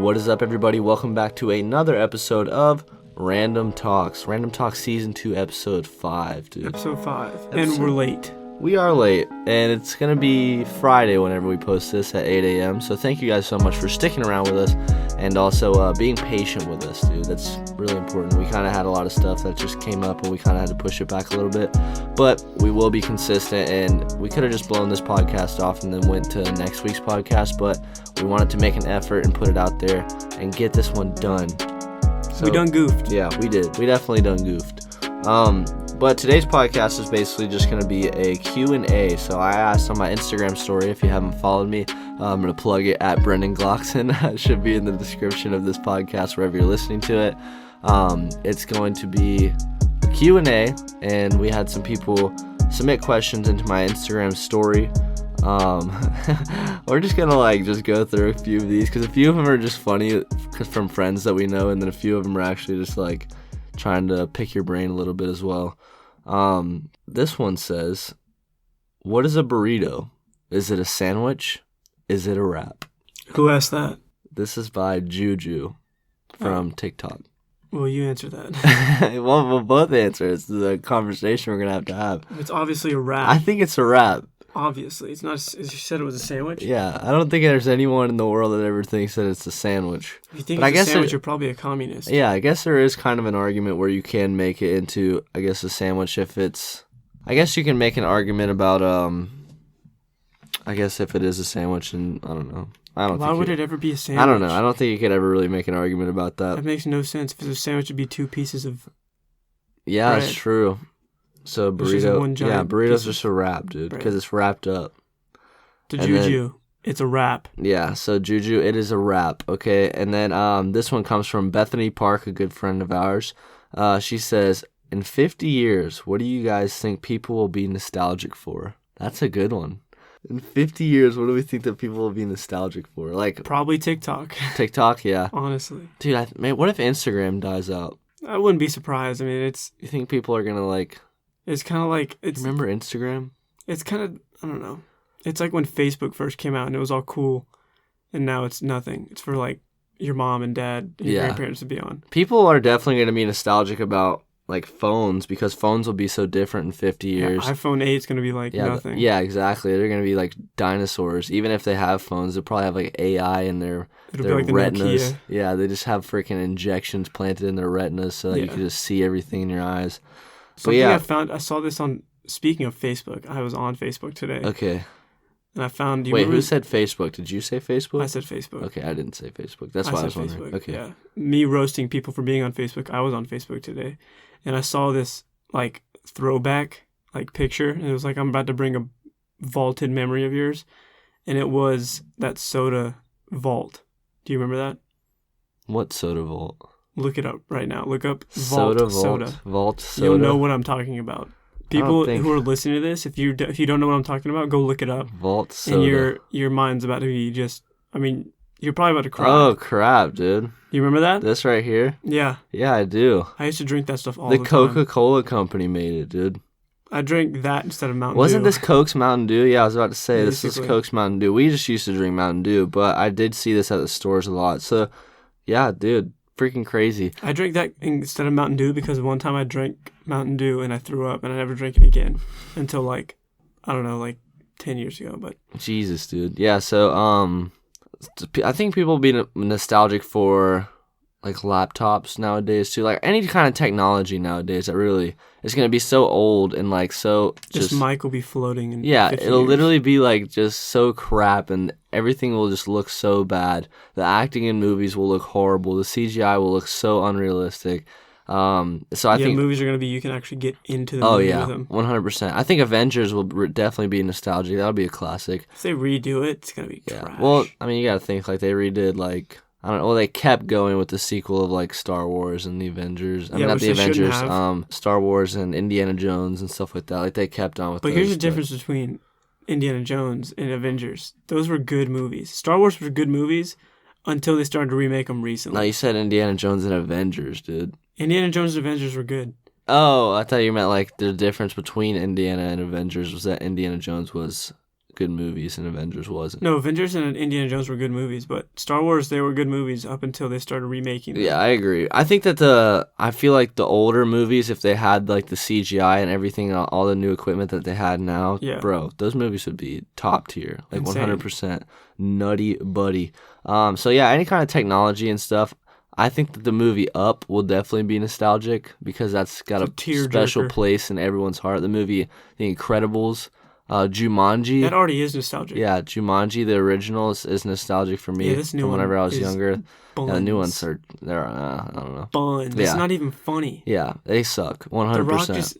What is up, everybody? Welcome back to another episode of Random Talks. Random Talks Season 2, Episode 5, dude. Episode 5. And we're late. We are late, and it's going to be Friday whenever we post this at 8 a.m. So thank you guys so much for sticking around with us and also being patient with us, dude. That's really important. We kind of had a lot of stuff that just came up, and we kind of had to push it back a little bit. But we will be consistent, and we could have just blown this podcast off and then went to next week's podcast, but we wanted to make an effort and put it out there and get this one done. So, we done goofed. Yeah, we did. We definitely done goofed. But today's podcast is basically just going to be a Q&A. So I asked on my Instagram story, if you haven't followed me, I'm going to plug it at Brendan Glockson. It should be in the description of this podcast wherever you're listening to it. It's going to be a Q&A, and we had some people submit questions into my Instagram story. We're just gonna just go through a few of these because a few of them are just funny from friends that we know, and then a few of them are actually just trying to pick your brain a little bit as well. This one says, what is a burrito? Is it a sandwich? Is it a wrap? Who asked that? This is by Juju from TikTok. Well, you answer that. We'll both answer. It's the conversation we're going to have. It's obviously a wrap. I think it's a wrap. Obviously. It's not. You said it was a sandwich? Yeah. I don't think there's anyone in the world that ever thinks that it's a sandwich. If you think it's a sandwich, you're probably a communist. Yeah, I guess there is kind of an argument where you can make it into, I guess, a sandwich if it's... I guess you can make an argument about, I guess if it is a sandwich, and I don't know. Why would it ever be a sandwich? I don't know. I don't think you could ever really make an argument about that. That makes no sense. If it's a sandwich, it'd be two pieces of Yeah, bread. That's true. So burrito, burrito's just a wrap, dude, because it's wrapped up. To Juju, it's a wrap. Yeah, so Juju, it is a wrap, okay? And then this one comes from Bethany Park, a good friend of ours. She says, in 50 years, what do you guys think people will be nostalgic for? That's a good one. In 50 years, what do we think that people will be nostalgic for? Probably TikTok. TikTok, yeah. Honestly. Dude, what if Instagram dies out? I wouldn't be surprised. I mean, You think people are going to It's kind of like... Remember Instagram? It's kind of... I don't know. It's like when Facebook first came out and it was all cool, and now it's nothing. It's for your mom and dad and your grandparents to be on. People are definitely going to be nostalgic about phones because phones will be so different in 50 years. Yeah, iPhone 8 is going to be nothing. Yeah, exactly. They're going to be dinosaurs. Even if they have phones, they'll probably have AI in their retinas. The yeah, they just have freaking injections planted in their retinas so that you can just see everything in your eyes. I saw this on, speaking of Facebook, I was on Facebook today. Okay. And I found... Wait, who said Facebook? Did you say Facebook? I said Facebook. Okay, I didn't say Facebook. That's why I was wondering. Facebook. Okay. Yeah. Me roasting people for being on Facebook. I was on Facebook today. And I saw this, throwback, picture. And it was I'm about to bring a vaulted memory of yours. And it was that soda vault. Do you remember that? What soda vault? Look it up right now. Look up Vault Soda. Vault Soda. You'll know what I'm talking about. People who are listening to this, if you don't know what I'm talking about, go look it up. Vault Soda. And your mind's about to be you're probably about to cry. Oh, crap, dude. You remember that? This right here? Yeah. Yeah, I do. I used to drink that stuff all the time. The Coca-Cola company made it, dude. I drank that instead of Mountain Dew. Wasn't this Coke's Mountain Dew? Yeah, I was about to say, Basically. This is Coke's Mountain Dew. We just used to drink Mountain Dew, but I did see this at the stores a lot. So, yeah, dude. Freaking crazy. I drank that instead of Mountain Dew because one time I drank Mountain Dew and I threw up and I never drank it again until 10 years ago. But Jesus, dude. Yeah, so I think people will be nostalgic for laptops nowadays too. Any kind of technology nowadays that really is going to be so old and so just Mike will be floating in yeah, 50 it'll years. literally be just so crap and everything will just look so bad. The acting in movies will look horrible. The CGI will look so unrealistic. So I think movies are going to be you can actually get into the movie with them. 100%. I think Avengers will definitely be nostalgic. That'll be a classic. If they redo it, it's going to be trash. Well, I mean, you got to think they redid I don't know. Well, they kept going with the sequel of Star Wars and the Avengers. I mean, not the Avengers. Star Wars and Indiana Jones and stuff like that. They kept on with. But here's the difference between Indiana Jones and Avengers. Those were good movies. Star Wars were good movies until they started to remake them recently. No, you said Indiana Jones and Avengers, dude. Indiana Jones and Avengers were good. Oh, I thought you meant the difference between Indiana and Avengers was that Indiana Jones was good movies, and Avengers wasn't. No, Avengers and Indiana Jones were good movies, but Star Wars, they were good movies up until they started remaking them. Yeah, I agree. I think that I feel like the older movies, if they had like the CGI and everything, all the new equipment that they had now, Yeah. bro, those movies would be top tier, like Insane. 100% nutty buddy. So yeah, any kind of technology and stuff. I think that the movie Up will definitely be nostalgic because that's got It's a a special tearjerker. place in everyone's heart. The movie The Incredibles, Jumanji. That already is nostalgic. Yeah, Jumanji, the original, is nostalgic for me Yeah, this new from one whenever I was is younger. Buns. Yeah, the new ones they're I don't know. Buns. Yeah. It's not even funny. Yeah, they suck. 100%. The Rock just...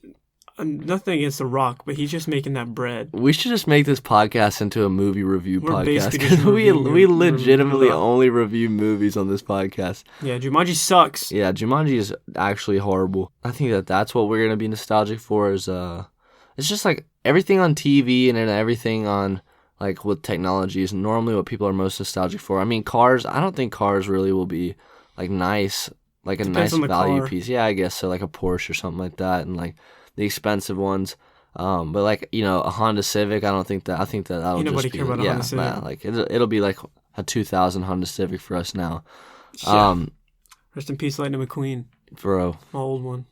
nothing against The Rock, but he's just making that bread. We should just make this podcast into a movie review We're podcast. basically 'Cause just we reviewing- legitimately reviewing- only review movies on this podcast. Yeah, Jumanji sucks. Yeah, Jumanji is actually horrible. I think that's what we're gonna be nostalgic for. Is it's just like everything on TV and then everything on like with technology is normally what people are most nostalgic for. I mean, cars. I don't think cars really will be like nice, like a Depends nice on the value car. piece. Yeah, I guess so, like a Porsche or something like that, and like the expensive ones. But like a Honda Civic, I don't think that. I think that that'll Ain't nobody just be care about a Honda Civic. nah, like it'll be like a 2000 Honda Civic for us now. Yeah. Rest in peace, Lightning McQueen, Bro. my old one.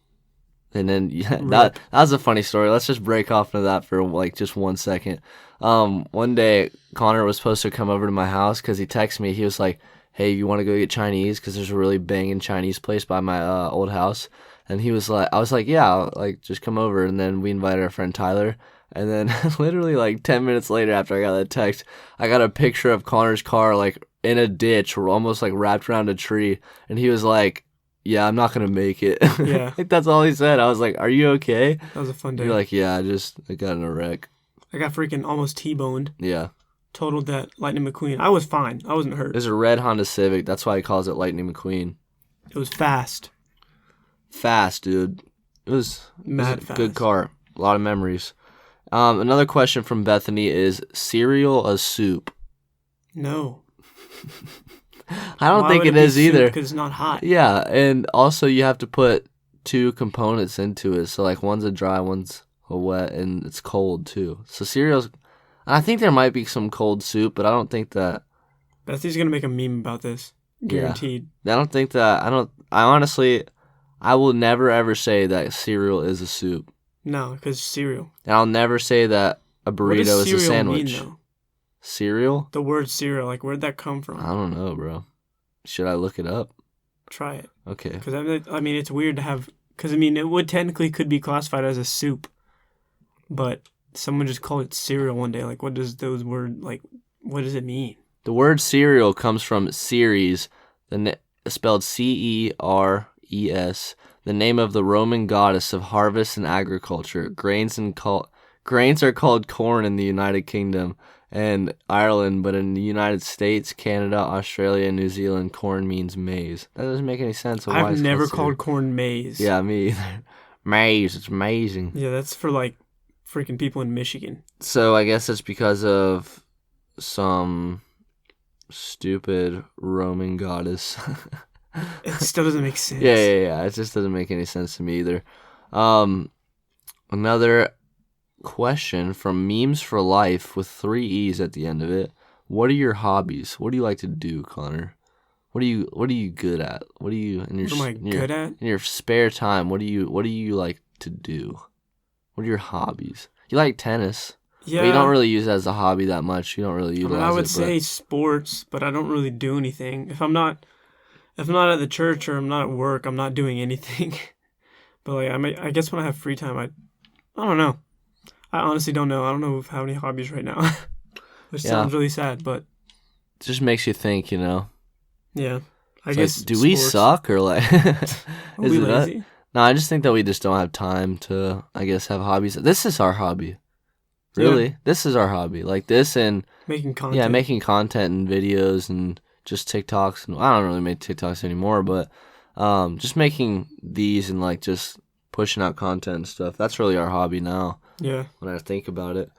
And then Rip. that was a funny story. Let's just break off into that for like just 1 second. One day Connor was supposed to come over to my house because he texted me. He was like, "Hey, you want to go get Chinese? Because there's a really banging Chinese place by my old house." And he was like, I was like, "Yeah, like just come over." And then we invited our friend Tyler. And then literally like 10 minutes later after I got that text, I got a picture of Connor's car like in a ditch, almost like wrapped around a tree. And he was like, "Yeah, I'm not gonna make it." Yeah. Like that's all he said. I was like, "Are you okay?" That was a fun day. You're like, "Yeah, I got in a wreck." I got freaking almost T-boned. Yeah. Totaled that Lightning McQueen. I was fine. I wasn't hurt. There's a red Honda Civic. That's why he calls it Lightning McQueen. It was fast. Fast, dude. It was Mad a fast. good car. A lot of memories. Another question from Bethany is cereal a soup? No. I don't think it is either. Because it's not hot. Yeah, and also you have to put two components into it. So like one's a dry, one's a wet, and it's cold too. So cereals, I think there might be some cold soup, but I don't think that. Betsy's gonna make a meme about this. Guaranteed. I don't think that. I honestly, I will never ever say that cereal is a soup, No, because cereal. and I'll never say that a What burrito does is a cereal sandwich. mean, though? Cereal? The word cereal, like where'd that come from? I don't know, bro. Should I look it up? Try it. Okay. Because I mean, it's weird to have. Because I mean, it would technically could be classified as a soup, but someone just called it cereal one day. Like, what does those word like? What does it mean? The word cereal comes from Ceres, spelled Ceres, the name of the Roman goddess of harvest and agriculture. Grains are called corn in the United Kingdom and Ireland, but in the United States, Canada, Australia, and New Zealand, corn means maize. That doesn't make any sense. So why I've it's never cereal. called corn maize. Yeah, me either. Maize, it's amazing. Yeah, that's for like freaking people in Michigan. So I guess it's because of some stupid Roman goddess. It still doesn't make sense. Yeah. It just doesn't make any sense to me either. Another question from Memes for Life with 3 E's at the end of it. What are your hobbies? What do you like to do, Connor? What are you good at? What are you in your What am I good at? in your spare time? What do you like to do? What are your hobbies? You like tennis. Yeah. But you don't really use it as a hobby that much. You don't really I utilize mean, I would it. say sports, but I don't really do anything. If I'm not at the church or I'm not at work, I'm not doing anything. But like I guess when I have free time, I don't know. I honestly don't know. I don't know if I have any hobbies right now. Which sounds really sad, but it just makes you think, you know. yeah. I It's guess like, do we sports. suck or like Are is we it us? lazy? No, I just think that we just don't have time to, I guess, have hobbies. This is our hobby. Really? Yeah. This is our hobby. Like this and Making content. yeah, making content and videos and just TikToks. And I don't really make TikToks anymore, but just making these and like just pushing out content and stuff. That's really our hobby now Yeah. when I think about it.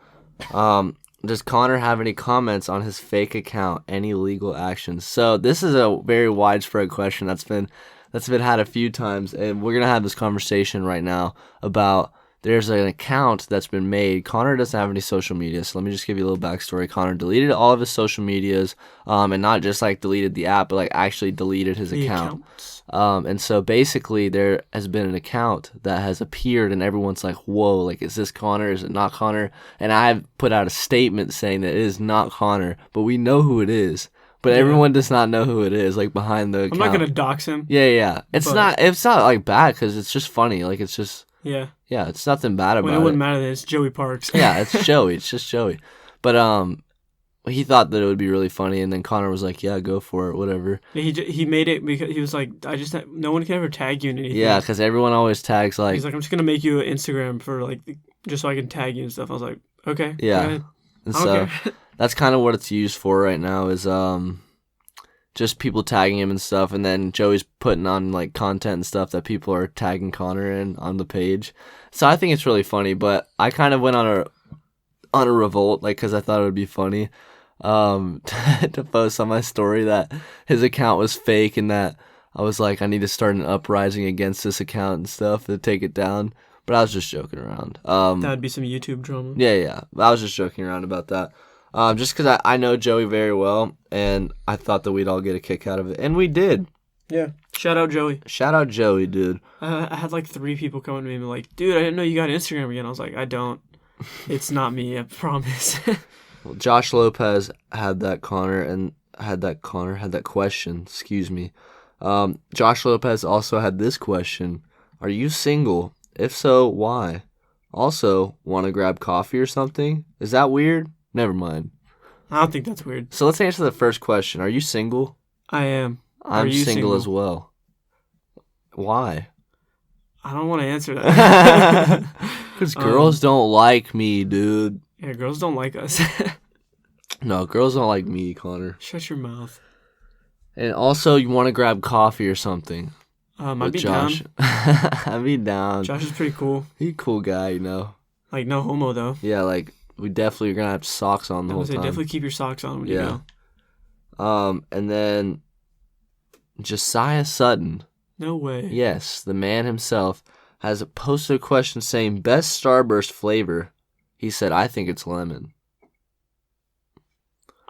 Does Connor have any comments on his fake account? Any legal actions? So this is a very widespread question that's been had a few times, and we're gonna have this conversation right now about there's an account that's been made. Connor doesn't have any social media, so let me just give you a little backstory. Connor deleted all of his social medias, and not just like deleted the app, but like actually deleted his account. And so basically there has been an account that has appeared, and everyone's like, whoa, like, is this Connor? Is it not Connor? And I've put out a statement saying that it is not Connor, but we know who it is. But everyone does not know who it is, like, behind the account. I'm not going to dox him. Yeah. It's not like bad, because it's just funny. Like, it's just... Yeah. Yeah, it's nothing bad about it. It wouldn't matter that it's Joey Parks. Yeah, it's Joey. It's just Joey. But he thought that it would be really funny, and then Connor was like, yeah, go for it, whatever. He made it because he was like, no one can ever tag you in anything. Yeah, because everyone always tags, like... He's like, I'm just going to make you an Instagram for, like, just so I can tag you and stuff. I was like, okay. Yeah. Go ahead. And so that's kind of what it's used for right now is just people tagging him and stuff, and then Joey's putting on like content and stuff that people are tagging Connor in on the page. So I think it's really funny, but I kind of went on a revolt, like, because I thought it would be funny to post on my story that his account was fake, and that I was like, I need to start an uprising against this account and stuff to take it down. But I was just joking around. That'd be some YouTube drama. Yeah. I was just joking around about that. Just because I know Joey very well, and I thought that we'd all get a kick out of it. And we did. Yeah. Shout out Joey. Shout out Joey, dude. I had like 3 people coming to me and be like, dude, I didn't know you got Instagram again. I was like, I don't. It's not me, I promise. Well, Josh Lopez had that question. Excuse me. Josh Lopez also had this question. Are you single? If so, why? Also, want to grab coffee or something? Is that weird? Never mind. I don't think that's weird. So let's answer the first question. Are you single? I am. I'm single as well. Why? I don't want to answer that. Because girls don't like me, dude. Yeah, girls don't like us. No, girls don't like me, Connor. Shut your mouth. And also, you want to grab coffee or something. I'd be Josh. down. I'd be down. Josh is pretty cool. He's a cool guy, you know. Like, no homo, though. Yeah, like, we definitely are going to have socks on the whole time. Definitely keep your socks on when you go. And then Josiah Sutton. No way. Yes, the man himself has posted a question saying, best Starburst flavor. He said, I think it's lemon.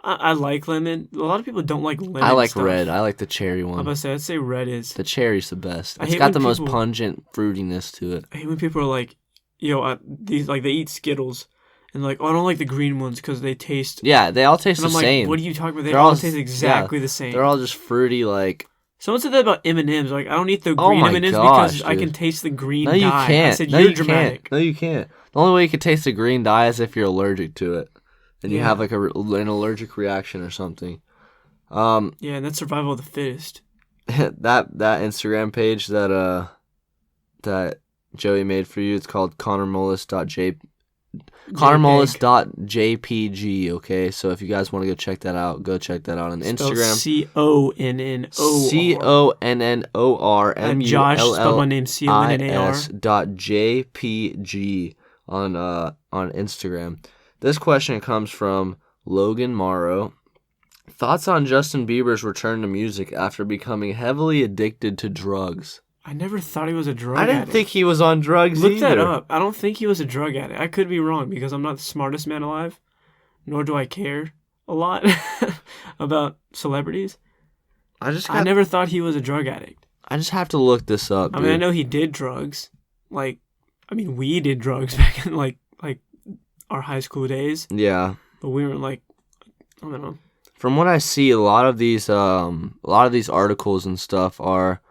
I like lemon. A lot of people don't like lemon. I like stuff. Red. I like the cherry one. I'd say red is. The cherry's the best. I It's hate got when the most people- pungent fruitiness to it. I hate when people are like, these like they eat Skittles and like, oh, I don't like the green ones because they taste. Yeah, they all taste And the I'm same. like, what are you talking about? They They're all all- taste exactly the same. They're all just fruity, like... Someone said that about M&Ms. Like, I don't eat the Oh green my M&Ms gosh, because I dude. can taste the green No, dye. you can't. I said, no, you're you dramatic. can't. No, you can't. The only way you can taste the green dye is if you're allergic to it. And you Yeah. have like an allergic reaction or something. Yeah, and that's survival of the fittest. that Instagram page that Joey made for you, it's called ConnorMollis.jpg, okay? So if you guys want to go check that out on Instagram. CONNOR. I'm Josh, spelled my name CONNAR. .jpg on Instagram. This question comes from Logan Morrow. Thoughts on Justin Bieber's return to music after becoming heavily addicted to drugs? I never thought he was a drug I addict. didn't think he was on drugs Look either. that up. I don't think he was a drug addict. I could be wrong because I'm not the smartest man alive, nor do I care a lot about celebrities. I never thought he was a drug addict. I just have to look this up. I mean, I know he did drugs. We did drugs back in like our high school days. Yeah. But we weren't like, I don't know. From what I see, a lot of these articles and stuff are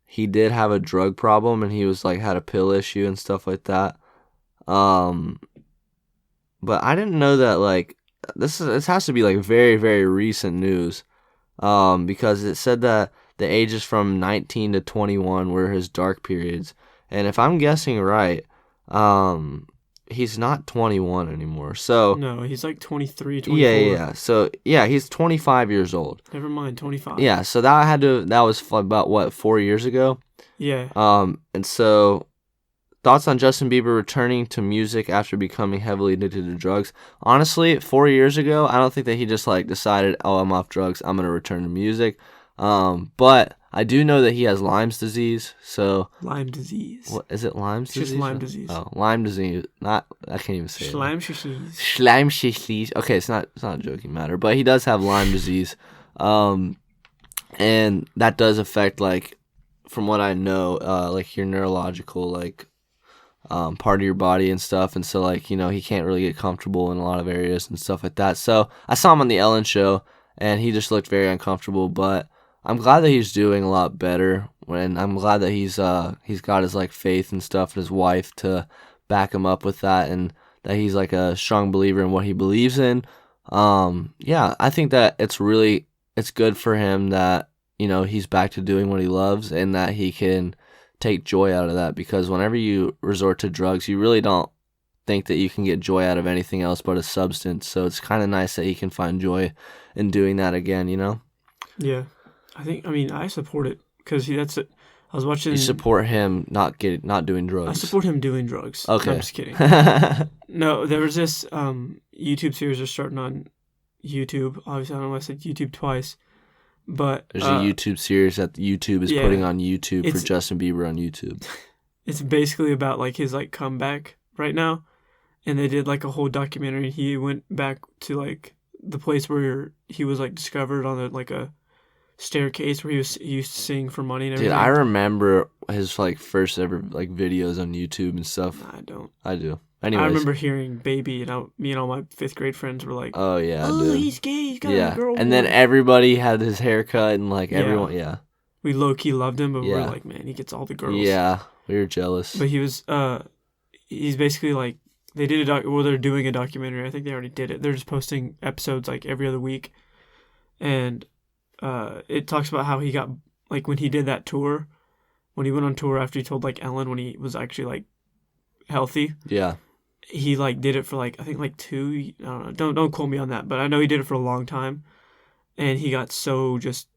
he did have a drug problem and he was like had a pill issue and stuff like that. But I didn't know that like this has to be like very, very recent news. Because it said that the ages from 19 to 21 were his dark periods. And if I'm guessing right, he's not 21 anymore. So no, he's like 23, 24. Yeah. So yeah, he's 25 years old. Never mind, 25. Yeah. So that was about what, 4 years ago. Yeah. And so thoughts on Justin Bieber returning to music after becoming heavily addicted to drugs? Honestly, 4 years ago, I don't think that he just like decided, oh, I'm off drugs, I'm gonna return to music. But I do know that he has Lyme's disease. So Lyme disease. what is it? Lyme's It's disease? just Lyme disease. Oh, Lyme disease. Not. I can't even say it. Schleim disease. Schleim disease. Okay, it's not a joking matter, but he does have Lyme disease, and that does affect, like, from what I know, like your neurological, like, part of your body and stuff, and so, like, you know, he can't really get comfortable in a lot of areas and stuff like that. So I saw him on the Ellen show, and he just looked very uncomfortable, but I'm glad that he's doing a lot better, and I'm glad that he's got his, like, faith and stuff, and his wife to back him up with that, and that he's, like, a strong believer in what he believes in. Yeah, I think that it's good for him that, you know, he's back to doing what he loves, and that he can take joy out of that, because whenever you resort to drugs, you really don't think that you can get joy out of anything else but a substance. So it's kind of nice that he can find joy in doing that again, you know? Yeah. I support it, because that's it. I was watching. You support him not doing drugs. I support him doing drugs. Okay. No, I'm just kidding. No, there was this YouTube series they're starting on YouTube. Obviously, I don't know why I said YouTube twice, but there's a YouTube series that YouTube is putting on YouTube for Justin Bieber on YouTube. It's basically about, like, his, like, comeback right now, and they did, like, a whole documentary. He went back to, like, the place where he was, like, discovered on a staircase where he used to sing for money and everything. Dude, I remember his, like, first ever, like, videos on YouTube and stuff. Nah, I don't. I do. Anyways. I remember hearing Baby, and me and all my 5th grade friends were like, oh, yeah, oh, dude. he's gay, he's got a girl. And then everybody had his haircut, and, like, everyone, We low-key loved him, but we were like, man, he gets all the girls. Yeah, we were jealous. But he was, he's basically, like, they're doing a documentary. I think they already did it. They're just posting episodes, like, every other week. And it talks about how he got, like, when he did that tour, when he went on tour after he told, like, Ellen when he was actually, like, healthy. Yeah. He, like, did it for, like, I think, like, 2, I don't know, don't quote me on that, but I know he did it for a long time, and he got so just,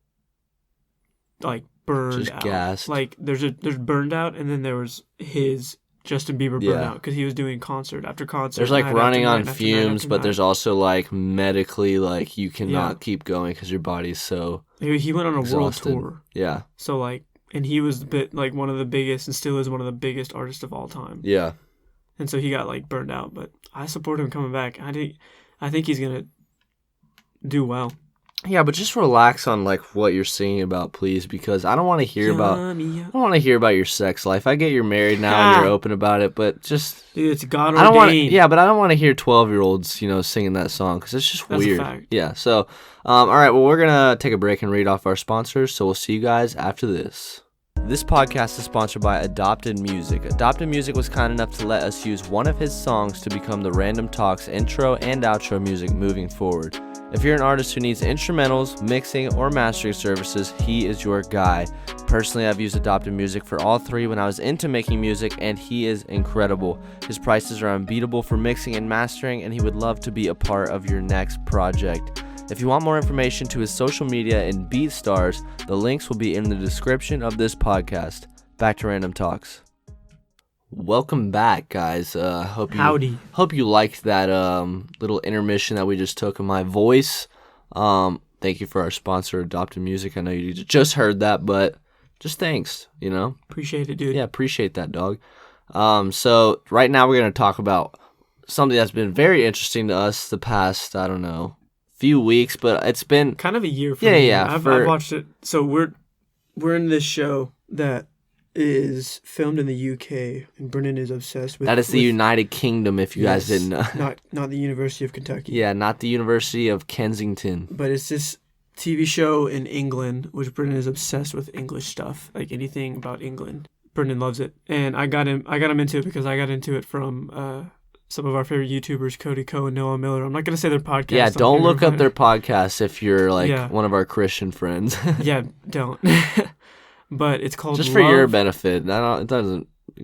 like, burned out. Gassed. Like, there's burned out, and then there was his Justin Bieber burnout, because he was doing concert after concert. There's, like, running on night fumes, but there's also, like, medically, like, you cannot keep going because your body's so He went on a exhausted. world tour. Yeah. So, like, and he was one of the biggest, and still is one of the biggest artists of all time. Yeah. And so he got, like, burned out, but I support him coming back. I think he's gonna do well. Yeah, but just relax on, like, what you're singing about, please, because I don't want to hear about your sex life. I get you're married now and you're open about it, but just dude, it's God ordained. But I don't want to hear 12-year-olds, you know, singing that song, because it's just weird. That's a fact. Yeah. So, all right. Well, we're gonna take a break and read off our sponsors. So we'll see you guys after this. This podcast is sponsored by Adopted Music. Adopted Music was kind enough to let us use one of his songs to become the Random Talks intro and outro music moving forward. If you're an artist who needs instrumentals, mixing, or mastering services, he is your guy. Personally, I've used Adopted Music for all 3 when I was into making music, and he is incredible. His prices are unbeatable for mixing and mastering, and he would love to be a part of your next project. If you want more information to his social media and BeatStars, the links will be in the description of this podcast. Back to Random Talks. Welcome back, guys. Hope you liked that little intermission that we just took in my voice. Thank you for our sponsor, Adopted Music. I know you just heard that, but just thanks, you know? Appreciate it, dude. Yeah, appreciate that, dog. So right now we're going to talk about something that's been very interesting to us the past, I don't know, few weeks, but it's been kind of a year for me. Yeah. I've watched it. So we're in this show that is filmed in the UK, and Brennan is obsessed with. That is the United Kingdom, if you guys didn't know. Not the University of Kentucky. Yeah, not the University of Kensington. But it's this TV show in England, which Brennan is obsessed with English stuff, like anything about England. Brennan loves it, and I got him into it because I got into it from some of our favorite YouTubers, Cody Ko and Noah Miller. I'm not going to say their podcast. Yeah, don't look up their podcast if you're one of our Christian friends. Yeah, don't. But it's called just for your benefit. It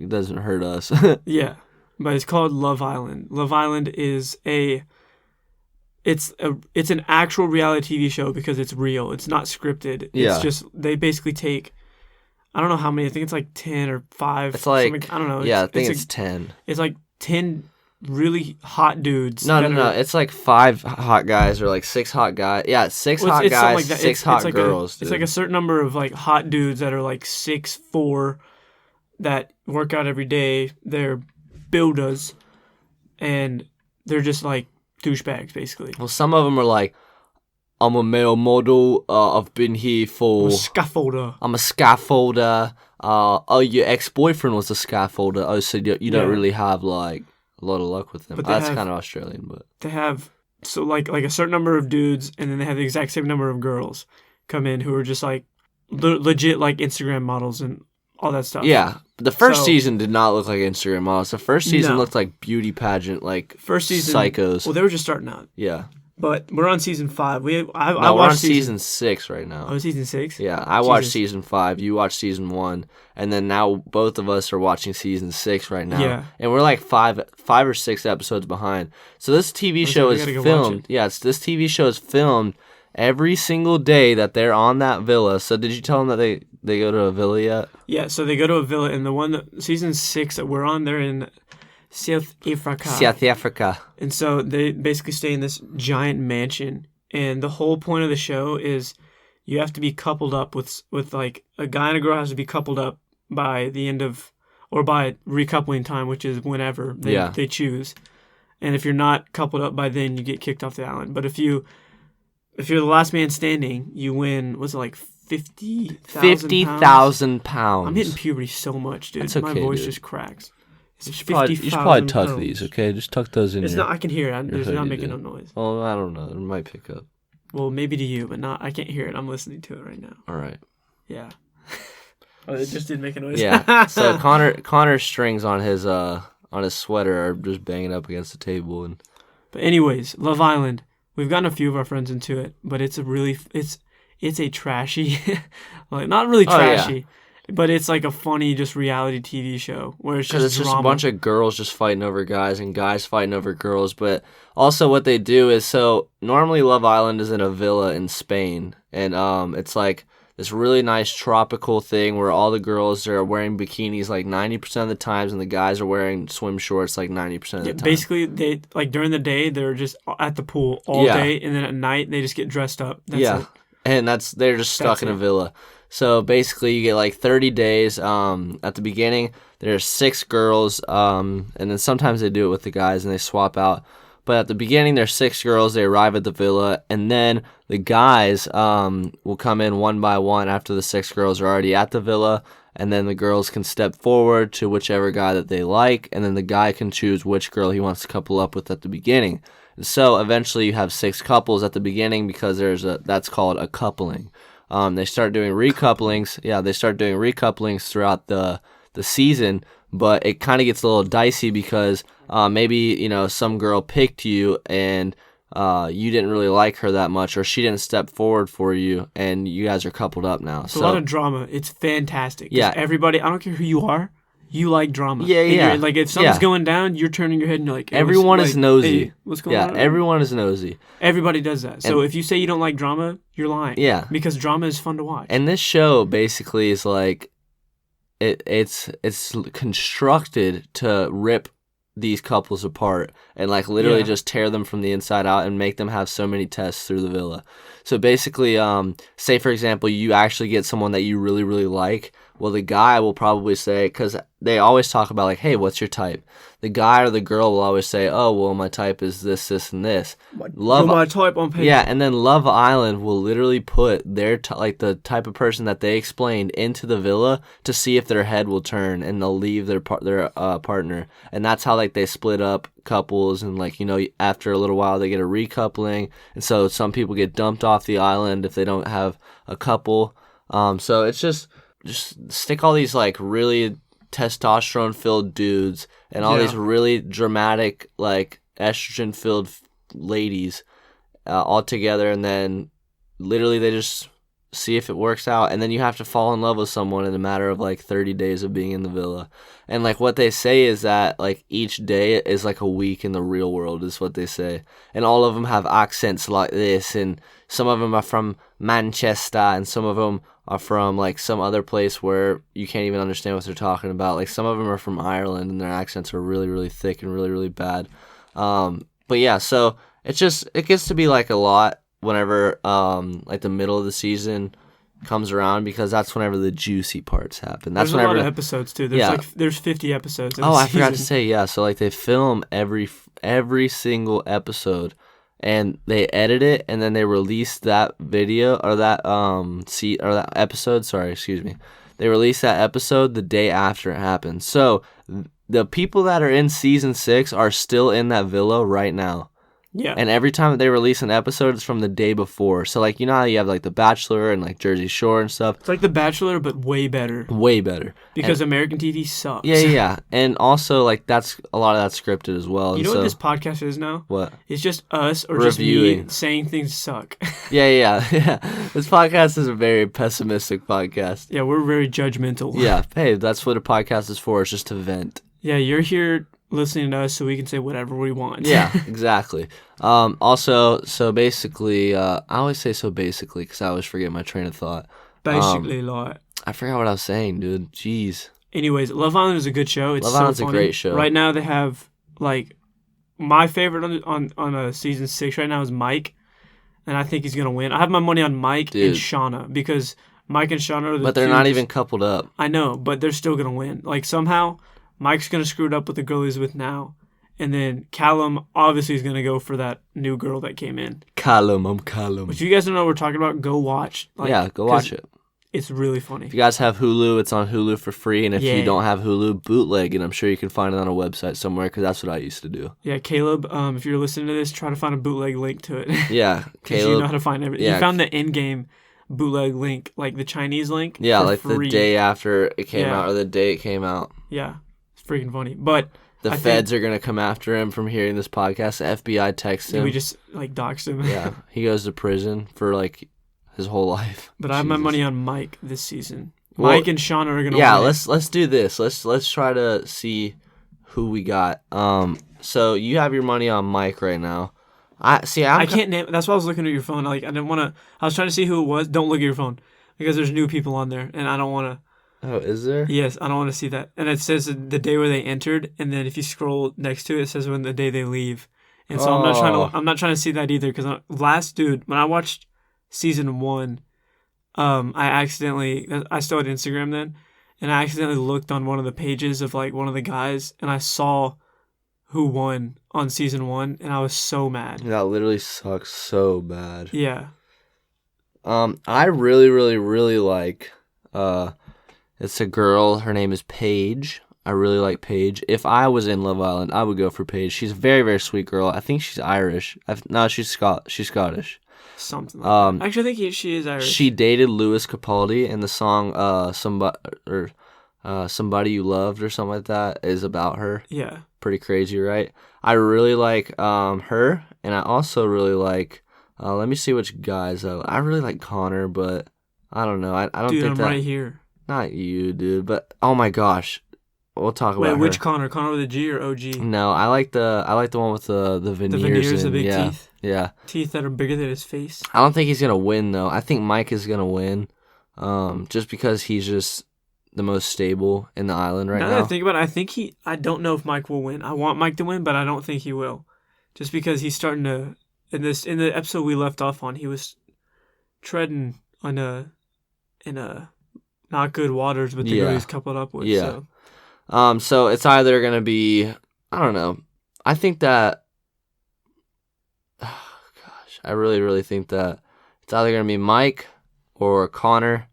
doesn't hurt us. Yeah, but it's called Love Island. Love Island is it's an actual reality TV show because it's real. It's not scripted. It's just they basically take, I don't know how many. I think it's like 10 or 5. It's like, I don't know. Yeah, I think it's 10. It's like 10 really hot dudes. No. It's like 5 hot guys or like 6 hot guys. Yeah, 6 hot it's something guys, like that. 6 hot like girls. it's like a certain number of like hot dudes that are like 6'4", that work out every day. They're builders, and they're just like douchebags, basically. Well, some of them are like, I'm a male model. I've been here for. Scaffolder. I'm a scaffolder. Your ex-boyfriend was a scaffolder. Oh, so you don't really have like a lot of luck with him. That's kind of Australian, but they have like a certain number of dudes, and then they have the exact same number of girls come in who are just like legit like Instagram models and all that stuff. Yeah, the first season did not look like Instagram models. The first season looked like beauty pageant, like first season psychos. Well, they were just starting out. Yeah. But we're on season 5. We're on season 6 right now. Oh, season 6? Yeah, I watched season 5. You watched season 1, and then now both of us are watching season 6 right now. Yeah, and we're like five or 6 episodes behind. So this TV show is filmed. Yeah, this TV show is filmed every single day that they're on that villa. So did you tell them that they go to a villa yet? Yeah, so they go to a villa, and the one season 6 that we're on, they're in South Africa. And so they basically stay in this giant mansion, and the whole point of the show is you have to be coupled up with like a guy and a girl has to be coupled up by the end of, or by recoupling time, which is whenever they choose. And if you're not coupled up by then, you get kicked off the island. But if you're the last man standing, you win. Was it like 50,000 pounds? I'm hitting puberty so much, dude. That's okay, my voice dude. just cracks. You should probably tuck these, okay? Just tuck those in. It's not. I can hear it. It's not making no noise. Well, I don't know. It might pick up. Well, maybe to you, but not. I can't hear it. I'm listening to it right now. All right. Yeah. Oh, it just didn't make a noise. Yeah. So Connor's strings on his sweater are just banging up against the table, and. But anyways, Love Island. We've gotten a few of our friends into it, but it's a trashy, like not really trashy. Yeah. But it's like a funny, just reality TV show where it's just a bunch of girls just fighting over guys and guys fighting over girls. But also what they do is, so normally Love Island is in a villa in Spain, and it's like this really nice tropical thing where all the girls are wearing bikinis like 90% of the times, and the guys are wearing swim shorts like 90% of the time. Basically, they like during the day they're just at the pool all day, and then at night they just get dressed up. That's it. And they're just stuck in a villa. So basically, you get like 30 days. At the beginning, there's 6 girls, and then sometimes they do it with the guys and they swap out. But at the beginning, there's 6 girls. They arrive at the villa, and then the guys will come in one by one after the 6 girls are already at the villa, and then the girls can step forward to whichever guy that they like, and then the guy can choose which girl he wants to couple up with at the beginning. So eventually, you have 6 couples at the beginning because that's called a coupling. They start doing recouplings. Yeah, they start doing recouplings throughout the season, but it kind of gets a little dicey because maybe some girl picked you and you didn't really like her that much, or she didn't step forward for you, and you guys are coupled up now. It's a lot of drama. It's fantastic. Yeah, everybody. I don't care who you are. You like drama. Yeah. Like if something's going down, you're turning your head and you're like, everyone is nosy. Hey, what's going on? Yeah, everyone is nosy. Everybody does that. So if you say you don't like drama, you're lying. Yeah. Because drama is fun to watch. And this show basically is like, it's constructed to rip these couples apart and like literally just tear them from the inside out and make them have so many tests through the villa. So basically, say for example, you actually get someone that you really, really like. Well, the guy will probably say, because they always talk about like, hey, what's your type? The guy or the girl will always say, oh, well, my type is this, this, and this. My type on paper. Yeah, and then Love Island will literally put their like the type of person that they explained into the villa to see if their head will turn, and they'll leave their partner, and that's how like they split up couples, and like after a little while they get a recoupling, and so some people get dumped off the island if they don't have a couple. So it's just stick all these like really testosterone filled dudes and all these really dramatic like estrogen filled ladies all together, and then literally they just see if it works out, and then you have to fall in love with someone in a matter of like 30 days of being in the villa. And like what they say is that like each day is like a week in the real world is what they say, and all of them have accents like this, and some of them are from Manchester and some of them are from like some other place where you can't even understand what they're talking about. Like some of them are from Ireland and their accents are really, really thick and really, really bad. But yeah, so it gets to be like a lot whenever like the middle of the season comes around, because that's whenever the juicy parts happen. That's There's a whenever lot of episodes too. There's 50 episodes. Oh, I forgot to say, yeah. So like they film every single episode, and they edit it, and then they release that video or that that episode. Sorry, excuse me. They release that episode the day after it happens. So the people that are in season 6 are still in that villa right now. Yeah. And every time that they release an episode, it's from the day before. So, like, you know how you have, like, The Bachelor and, like, Jersey Shore and stuff? It's like The Bachelor, but way better. Way better. Because American TV sucks. Yeah. And also, like, that's a lot of that's scripted as well. You know what this podcast is now? What? It's just us or reviewing. just me saying things suck. Yeah. This podcast is a very pessimistic podcast. Yeah, we're very judgmental. Yeah. Hey, that's what a podcast is for. It's just to vent. Yeah, you're here listening to us so we can say whatever we want. Yeah, exactly. Also, so basically, I always say so basically because I always forget my train of thought. Basically, like. I forgot what I was saying, dude. Jeez. Anyways, Love Island is a good show. It's Love so Island's funny. a great show. Right now they have, like, my favorite on season 6 right now is Mike, and I think he's going to win. I have my money on Mike and Shauna because Mike and Shauna are the But they're not even coupled up. I know, but they're still going to win. Like, somehow Mike's going to screw it up with the girl he's with now. And then Callum obviously is going to go for that new girl that came in. I'm Callum. If you guys don't know what we're talking about, go watch. Like, yeah, go watch it. It's really funny. If you guys have Hulu, it's on Hulu for free. And if Yeah. you don't have Hulu, bootleg it. I'm sure you can find it on a website somewhere because that's what I used to do. Yeah, Caleb, if you're listening to this, try to find a bootleg link to it. Yeah, Caleb. You know how to find everything. Yeah. You found the in-game bootleg link, like the Chinese link. Yeah, for like free. the day after it came out or the day it came out. Yeah, it's freaking funny. But the feds are going to come after him from hearing this podcast. The FBI texts him. We just, like, doxed him. Yeah, he goes to prison for, like, his whole life. But I have my money on Mike this season. Well, Mike and Shauna are going to win. Let's do this. Let's try to see who we got. So you have your money on Mike right now. I can't name. That's why I was looking at your phone. Like, I didn't want to. I was trying to see who it was. Don't look at your phone because there's new people on there, and I don't want to. Oh, is there? Yes, I don't want to see that. And it says the day where they entered, and then if you scroll next to it, it says when the day they leave. And so I'm not trying to see that either because when I watched season 1, I still had Instagram then, and I accidentally looked on one of the pages of like one of the guys, and I saw who won on season 1, and I was so mad. That literally sucks so bad. Yeah. I really, really, really like. It's a girl. Her name is Paige. I really like Paige. If I was in Love Island, I would go for Paige. She's a very, very sweet girl. I think she's Irish. No, she's Scottish. Something like that. Actually, I think she is Irish. She dated Lewis Capaldi, and the song Somebody You Loved or something like that is about her. Yeah. Pretty crazy, right? I really like her, and I also really like, let me see which guys. I really like Connor, but I don't know. I don't think I'm right here. Not you, dude, but oh my gosh. We'll talk about her. Wait, which Connor? Connor with a G or OG? No, I like the one with the veneers. The veneers, the big teeth. Yeah. Teeth that are bigger than his face. I don't think he's gonna win though. I think Mike is gonna win, just because he's just the most stable in the island right now. Now that I think about it, I don't know if Mike will win. I want Mike to win, but I don't think he will, just because he's starting to. In the episode we left off on, he was treading in a not good waters with the girl he's coupled up with. Yeah. So. So it's either gonna be, I don't know. I think that, oh gosh, I really, really think that it's either gonna be Mike or Connor.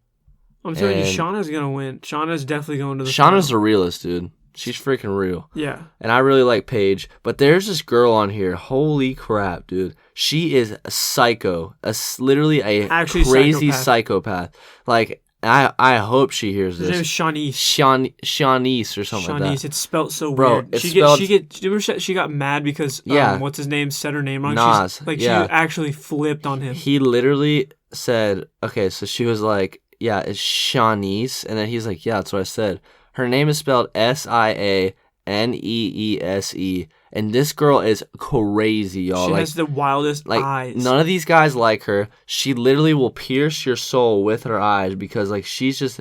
I'm telling you, Shauna's gonna win. Shauna's definitely going to the. Shauna's the realest, dude. She's freaking real. Yeah. And I really like Paige, but there's this girl on here. Holy crap, dude! She is a psycho, literally a crazy psychopath. Like. I hope she hears this. Her name is Shanice. Shanice or something like that. Shanice. It's spelled so weird. Bro, she got mad because what's his name said her name wrong. Nas. She actually flipped on him. He literally said, okay, so she was like, yeah, it's Shanice, and then he's like, yeah, that's what I said. Her name is spelled Sianeese, And this girl is crazy, y'all. She like, has the wildest like eyes. none of these guys like her. She literally will pierce your soul with her eyes because like she's just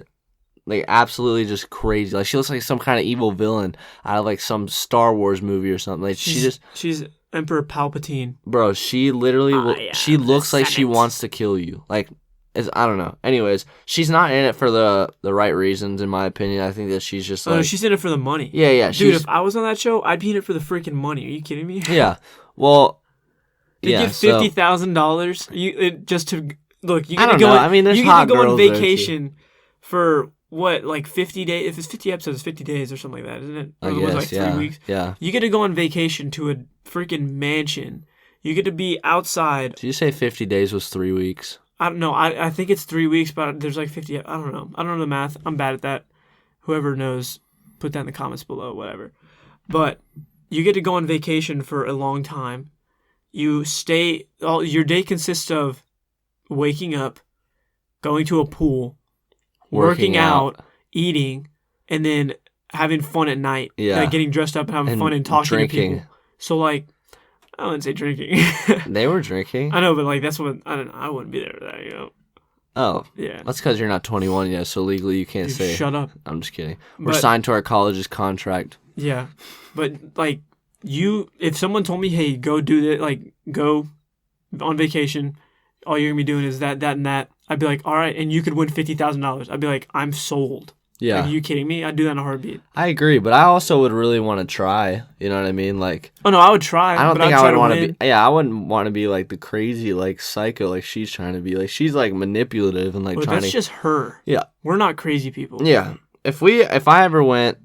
like absolutely just crazy. Like she looks like some kind of evil villain out of like some Star Wars movie or something. Like she's Emperor Palpatine. bro, she literally will, she looks like she wants to kill you. Like I don't know. Anyways, she's not in it for the right reasons, in my opinion. I think that she's just like... no, she's in it for the money. Yeah. Dude, if I was on that show, I'd be in it for the freaking money. Are you kidding me? Yeah. Well, they give $50,000 just to... Look, you I get to don't go know. I mean, there's you get hot to go on girls there, too. vacation for, what, like 50 days? If it's 50 episodes, it's 50 days or something like that, isn't it? I Or guess, like 3 weeks. Yeah. You get to go on vacation to a freaking mansion. You get to be outside. Did you say 50 days was 3 weeks? I don't know. I think it's 3 weeks, but there's like 50. I don't know. I don't know the math. I'm bad at that. Whoever knows, put that in the comments below, whatever. But you get to go on vacation for a long time. You stay... your day consists of waking up, going to a pool, working out, eating, and then having fun at night. Yeah. Like getting dressed up and having fun and talking drinking. to people. So, like... I wouldn't say drinking. They were drinking. I know, but like that's what I don't know. I wouldn't be there for that, you know. Oh, yeah. That's because you're not 21 yet, so legally you can't Dude, say. Shut up. I'm just kidding. We're signed to our college's contract. Yeah, but like if someone told me, hey, go do that, like go on vacation, all you're gonna be doing is that, and that, I'd be like, all right, and you could win $50,000. I'd be like, I'm sold. Yeah. Like, are you kidding me? I'd do that in a heartbeat. I agree, but I also would really want to try. You know what I mean? Like, oh no, I would try. I don't but think I'd I try would to want to win. be. Yeah, I wouldn't want to be like the crazy, like psycho, like she's trying to be. Like she's like manipulative and like Well, trying that's to. just her. Yeah. We're not crazy people. Yeah. If I ever went,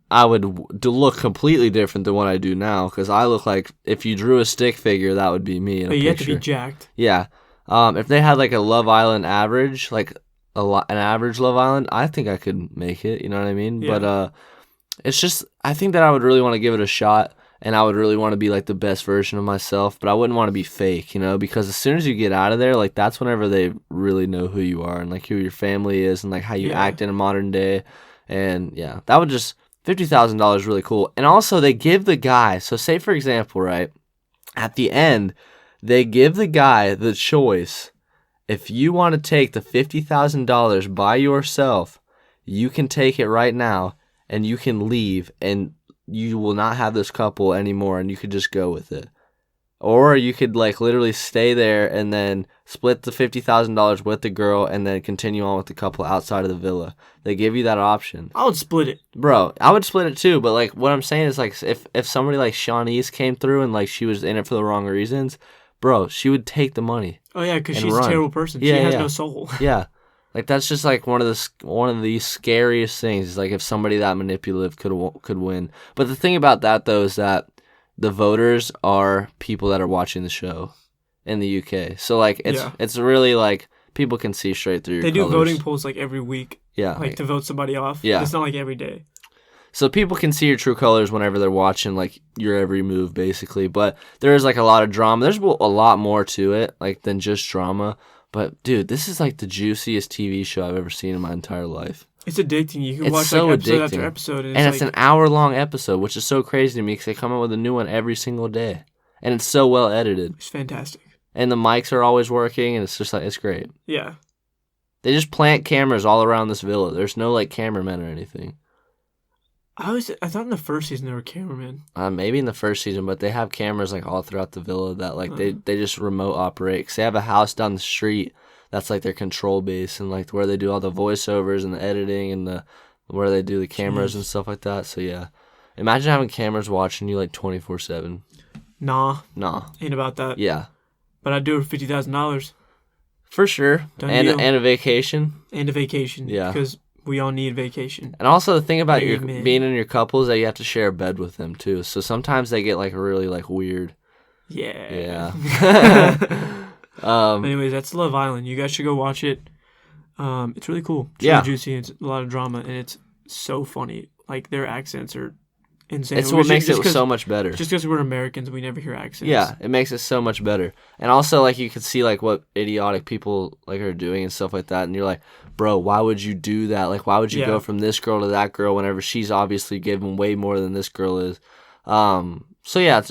I would look completely different than what I do now because I look like if you drew a stick figure, that would be me in a But you have to picture. be jacked. Yeah. If they had like a Love Island average, like an average Love Island, I think I could make it. You know what I mean? Yeah. But it's just I think that I would really want to give it a shot, and I would really want to be like the best version of myself. But I wouldn't want to be fake, you know, because as soon as you get out of there, like that's whenever they really know who you are and like who your family is and like how you act in a modern day. And yeah, that would just $50,000 really cool. And also they give the guy. So say for example, right at the end, they give the guy the choice. If you want to take the $50,000 by yourself, you can take it right now and you can leave and you will not have this couple anymore and you could just go with it. Or you could like literally stay there and then split the $50,000 with the girl and then continue on with the couple outside of the villa. They give you that option. I would split it. Bro, I would split it too, but like what I'm saying is like if somebody like Shawnee's came through and like she was in it for the wrong reasons, bro, she would take the money. Oh yeah, because and she's run. a terrible person. Yeah, she has yeah. no soul. Yeah. Like that's just like one of the scariest things is like if somebody that manipulative could win. But the thing about that though is that the voters are people that are watching the show in the UK. So like it's really like people can see straight through your They do colors. voting polls like every week. Yeah. Like to vote somebody off. Yeah. It's not like every day. So people can see your true colors whenever they're watching like your every move basically. But there is like a lot of drama. There's a lot more to it like than just drama. But dude, this is like the juiciest TV show I've ever seen in my entire life. It's addicting. You can It's watch so like episode addicting. after episode. And it's like, an hour-long episode, which is so crazy to me because they come out with a new one every single day. And it's so well edited. It's fantastic. And the mics are always working, and it's just like, it's great. Yeah. They just plant cameras all around this villa. There's no, like, cameramen or anything. I thought in the first season there were cameramen. Maybe in the first season, but they have cameras, like, all throughout the villa that, like, they just remote operate. Because they have a house down the street that's, like, their control base and, like, where they do all the voiceovers and the editing and where they do the cameras and stuff like that. So, yeah. Imagine having cameras watching you, like, 24/7. Nah. Nah. Ain't about that. Yeah. But I'd do it for $50,000. For sure. Done And deal. a vacation. And a vacation. Yeah. Because we all need vacation. And also the thing about Amen. being in your couple is that you have to share a bed with them too. So sometimes they get like really like weird. Yeah. Yeah. Anyways, that's Love Island. You guys should go watch it. It's really cool. It's Yeah. really juicy. It's a lot of drama, and it's so funny. Like, their accents are insane. It's what makes it so much better. Just because we're Americans, we never hear accents. Yeah, it makes it so much better. And also like you can see like what idiotic people like are doing and stuff like that. And you're like, bro, why would you do that? Like, why would you go from this girl to that girl whenever she's obviously given way more than this girl is? So yeah,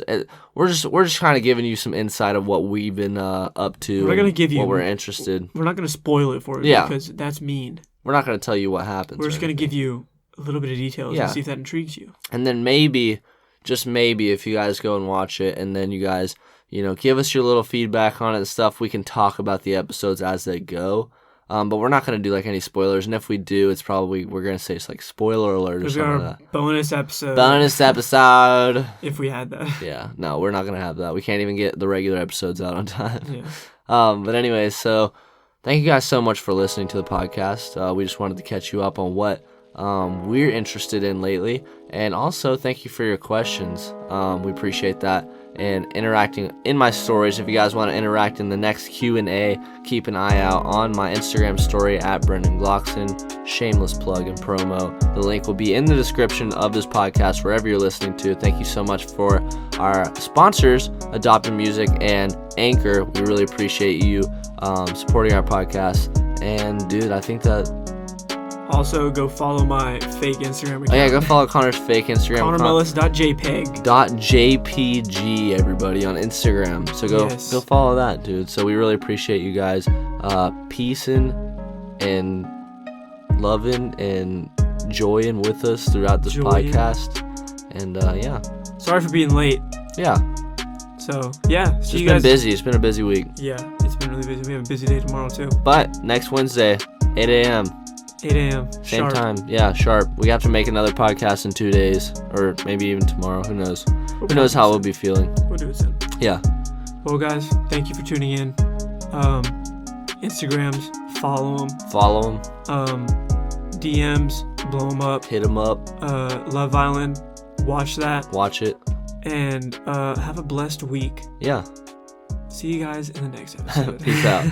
we're just kind of giving you some insight of what we've been up to. We're not gonna give you what we're interested. We're not gonna spoil it for you because that's mean. We're not gonna tell you what happens. We're just gonna give you a little bit of details and see if that intrigues you. And then maybe, just maybe, if you guys go and watch it, and then you guys, give us your little feedback on it and stuff, we can talk about the episodes as they go. But we're not going to do like any spoilers, and if we do, it's probably we're going to say it's like spoiler alert or something like that. Bonus episode. Bonus episode. If we had that. Yeah, no, we're not going to have that. We can't even get the regular episodes out on time. Yeah. But anyways, so thank you guys so much for listening to the podcast. We just wanted to catch you up on what we're interested in lately, and also thank you for your questions. We appreciate that. And interacting in my stories. If you guys want to interact in the next Q&A, keep an eye out on my Instagram story at Brendan Glockson. Shameless plug and promo. The link will be in the description of this podcast wherever you're listening to. Thank you so much for our sponsors, Adopted Music and Anchor. We really appreciate you supporting our podcast. And dude, I think that... Also, go follow my fake Instagram account. Oh yeah, go follow Connor's fake Instagram account. ConnorMellis.jpg. Everybody on Instagram. So go follow that, dude. So we really appreciate you guys peacing and loving and joying with us throughout this podcast. And yeah. Sorry for being late. Yeah. So yeah, it's been busy. It's been a busy week. Yeah, it's been really busy. We have a busy day tomorrow too. But next Wednesday, 8 a.m. 8 a.m. Same sharp. time. Yeah, sharp. We have to make another podcast in 2 days, or maybe even tomorrow. Who knows? Who knows how we'll be feeling? We'll do it soon. Yeah. Well, guys, thank you for tuning in. Instagrams, follow them. DMs, blow them up. Hit them up. Love Island, watch that. Watch it. And have a blessed week. Yeah. See you guys in the next episode. Peace out.